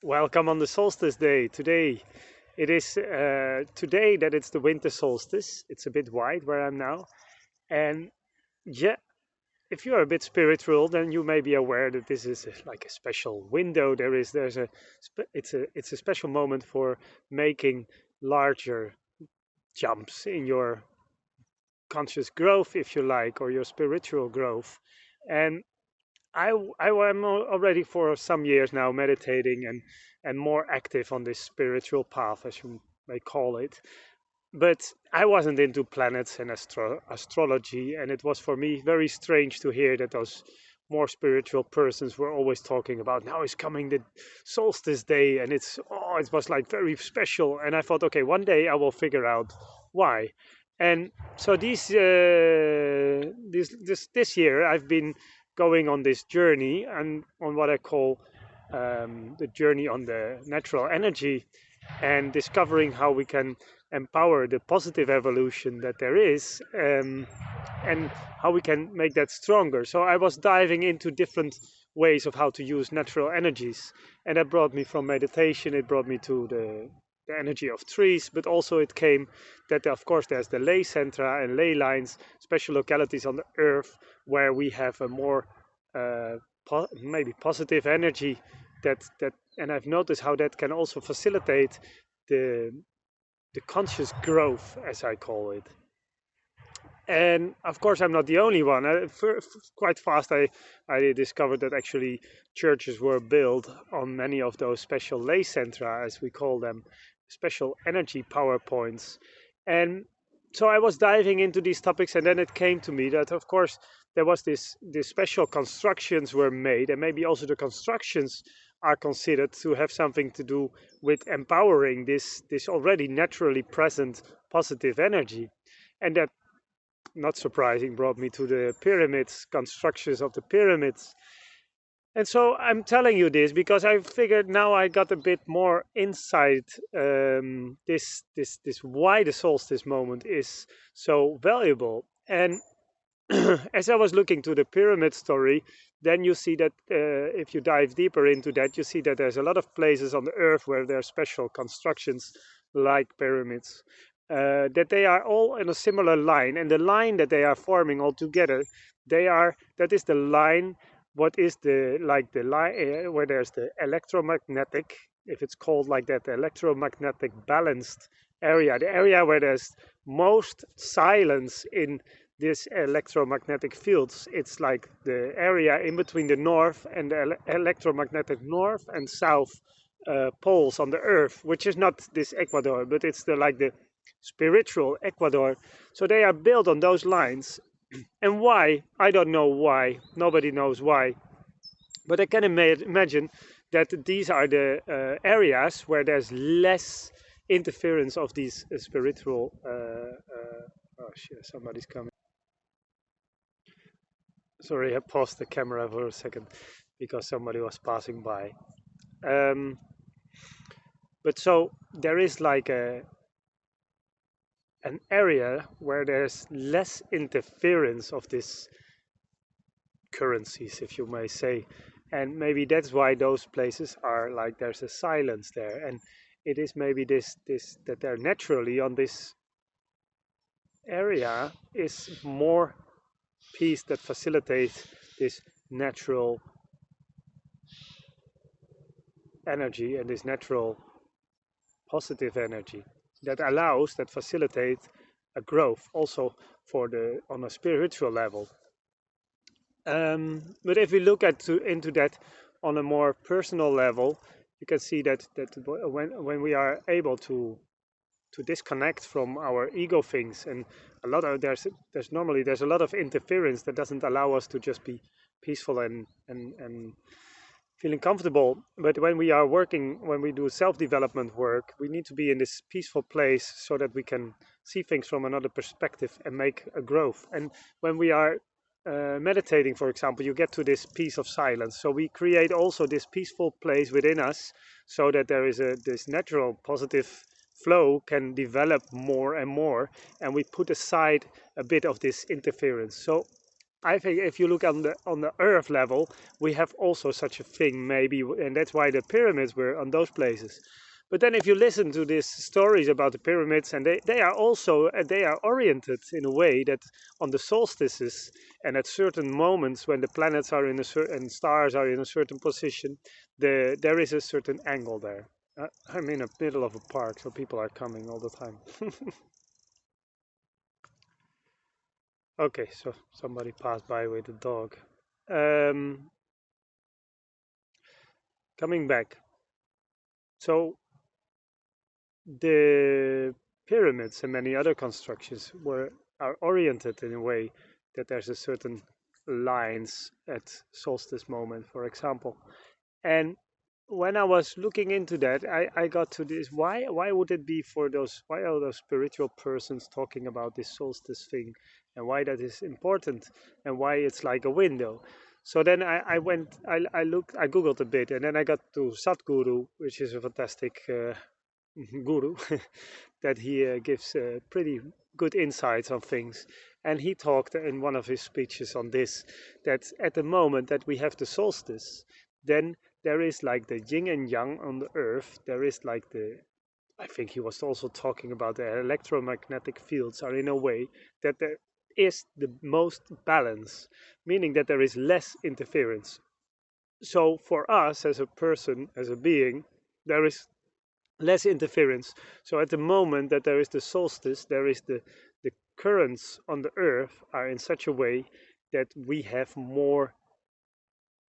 Welcome on the solstice day. Today it is today that it's the winter solstice. It's a bit white where I'm now, and yeah, if you're a bit spiritual, then you may be aware that this is like a special window. It's a special moment for making larger jumps in your conscious growth, if you like, or your spiritual growth. And I am already for some years now meditating and more active on this spiritual path, as you may call it. But I wasn't into planets and astrology, and it was for me very strange to hear that those more spiritual persons were always talking about now is coming the solstice day, and it was like very special. And I thought, okay, one day I will figure out why. And so this year I've been going on this journey and on what I call the journey on the natural energy and discovering how we can empower the positive evolution that there is, and how we can make that stronger. So I was diving into different ways of how to use natural energies, and that brought me from meditation, it brought me to the energy of trees, but also it came that of course there's the ley centra and ley lines, special localities on the earth where we have a more maybe positive energy that and I've noticed how that can also facilitate the the conscious growth, as I call it. And of course, I'm not the only one. Quite fast, I discovered that actually churches were built on many of those special ley centra, as we call them, special energy power points. And so I was diving into these topics, and then it came to me that, of course, there was this special constructions were made, and maybe also the constructions are considered to have something to do with empowering this already naturally present positive energy. And that, not surprising, brought me to the pyramids, constructions of the pyramids. And so I'm telling you this because I figured now I got a bit more insight. This why the solstice moment is so valuable. And as I was looking to the pyramid story, then you see that if you dive deeper into that, you see that there's a lot of places on the earth where there are special constructions like pyramids, that they are all in a similar line, and the line that they are forming all together, that is the line. What is the like the line where there's the electromagnetic, if it's called like that, the electromagnetic balanced area, the area where there's most silence in this electromagnetic fields. It's like the area in between the north and the electromagnetic north and south poles on the earth, which is not this equator, but it's the spiritual equator. So they are built on those lines. And why? I don't know why. Nobody knows why. But I can imagine that these are the areas where there's less interference of these spiritual. Oh shit! Somebody's coming. Sorry, I paused the camera for a second because somebody was passing by. Um, but so there is like an area where there's less interference of these currencies, if you may say, and maybe that's why those places are like there's a silence there, and it is maybe this that they're naturally on this area is more peace that facilitates this natural energy and this natural positive energy that allows, that facilitates a growth also for the on a spiritual level. But if we look into that on a more personal level, you can see that when we are able to disconnect from our ego things, and a lot of there's a lot of interference that doesn't allow us to just be peaceful and feeling comfortable. But when we are working, when we do self-development work, we need to be in this peaceful place so that we can see things from another perspective and make a growth. And when we are meditating, for example, you get to this peace of silence. So we create also this peaceful place within us so that there is this natural positive flow can develop more and more, and we put aside a bit of this interference. So I think if you look on the earth level, we have also such a thing maybe, and that's why the pyramids were on those places. But then if you listen to these stories about the pyramids, and they are also they are oriented in a way that on the solstices and at certain moments when the planets are in a certain stars are in a certain position, there is a certain angle there. I'm in the middle of a park, so people are coming all the time. Okay, so somebody passed by with a dog. Um, Coming back, so the pyramids and many other constructions are oriented in a way that there's a certain lines at solstice moment, for example. And when I was looking into that, I got to this: why would it be for those? Why are those spiritual persons talking about this solstice thing, and why that is important, and why it's like a window? So then I went, I looked, I googled a bit, and then I got to Sadhguru, which is a fantastic guru, that he gives pretty good insights on things. And he talked in one of his speeches on this, that at the moment that we have the solstice, then there is like the yin and yang on the earth. There is like I think he was also talking about the electromagnetic fields are in a way that there is the most balance, meaning that there is less interference. So for us as a person, as a being, there is less interference. So at the moment that there is the solstice, there is the currents on the earth are in such a way that we have more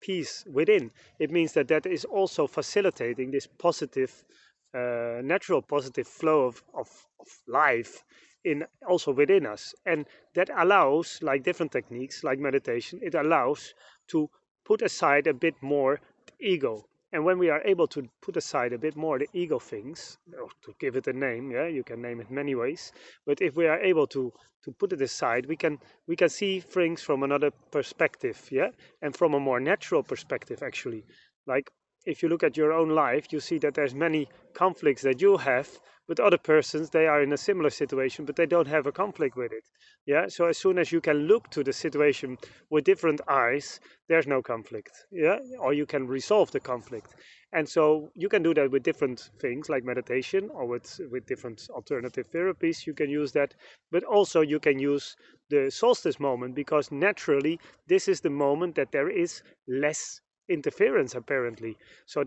peace within. It means that that is also facilitating this positive, natural positive flow of life in also within us. And that allows, like different techniques, like meditation, it allows to put aside a bit more ego. And when we are able to put aside a bit more the ego things, or to give it a name, yeah, you can name it many ways. But if we are able to put it aside, we can see things from another perspective, yeah, and from a more natural perspective actually. Like if you look at your own life, you see that there's many conflicts that you have with other persons. They are in a similar situation, but they don't have a conflict with it. Yeah. So as soon as you can look to the situation with different eyes, there's no conflict. Yeah. Or you can resolve the conflict. And so you can do that with different things like meditation or with different alternative therapies. You can use that, but also you can use the solstice moment because naturally this is the moment that there is less interference apparently. So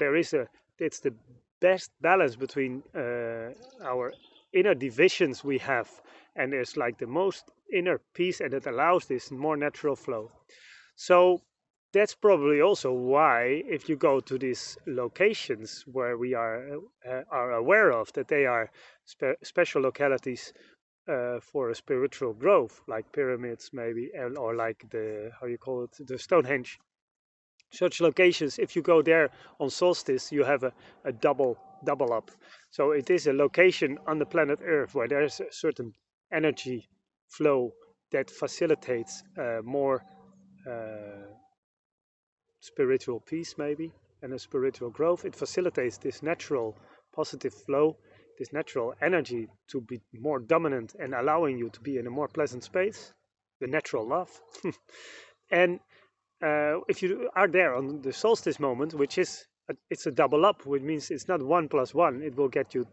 it's the best balance between our inner divisions we have, and there's like the most inner peace, and it allows this more natural flow. So that's probably also why if you go to these locations where we are aware of that they are special localities for a spiritual growth, like pyramids maybe, or like the how you call it, the Stonehenge. Such locations, if you go there on solstice, you have a double up. So it is a location on the planet Earth where there's a certain energy flow that facilitates more uh, spiritual peace, maybe, and a spiritual growth. It facilitates this natural positive flow, this natural energy to be more dominant and allowing you to be in a more pleasant space, the natural love. And if you are there on the solstice moment, which is it's a double up, which means it's not 1 + 1, it will get you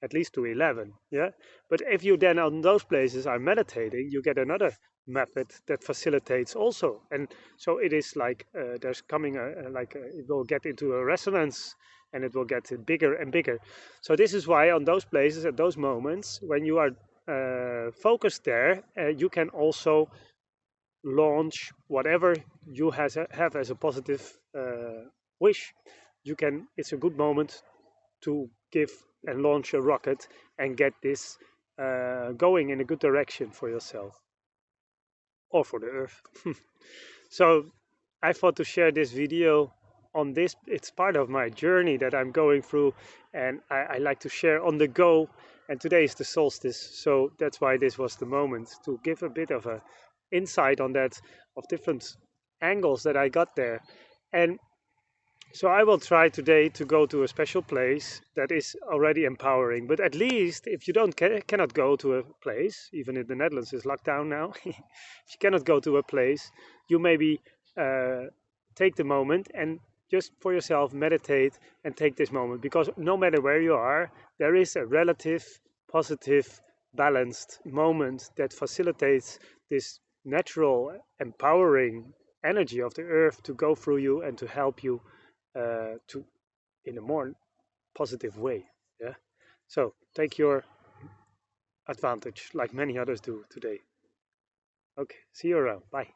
at least to 11. Yeah. But if you then on those places are meditating, you get another method that facilitates also. And so it is like there's coming it will get into a resonance, and it will get bigger and bigger. So this is why on those places at those moments when you are focused there, you can also launch whatever you have as a positive wish. You can. It's a good moment to give and launch a rocket and get this going in a good direction for yourself or for the earth. So I thought to share this video on this. It's part of my journey that I'm going through, and I like to share on the go. And today is the solstice, so that's why this was the moment to give a bit of a insight on that, of different angles that I got there. And So I will try today to go to a special place that is already empowering. But at least if you cannot go to a place, even in the Netherlands is locked down now, if you cannot go to a place, you maybe take the moment and just for yourself meditate and take this moment, because no matter where you are, there is a relative, positive, balanced moment that facilitates this natural, empowering energy of the earth to go through you and to help you to in a more positive way. Yeah. So take your advantage like many others do today. Okay. See you around. Bye.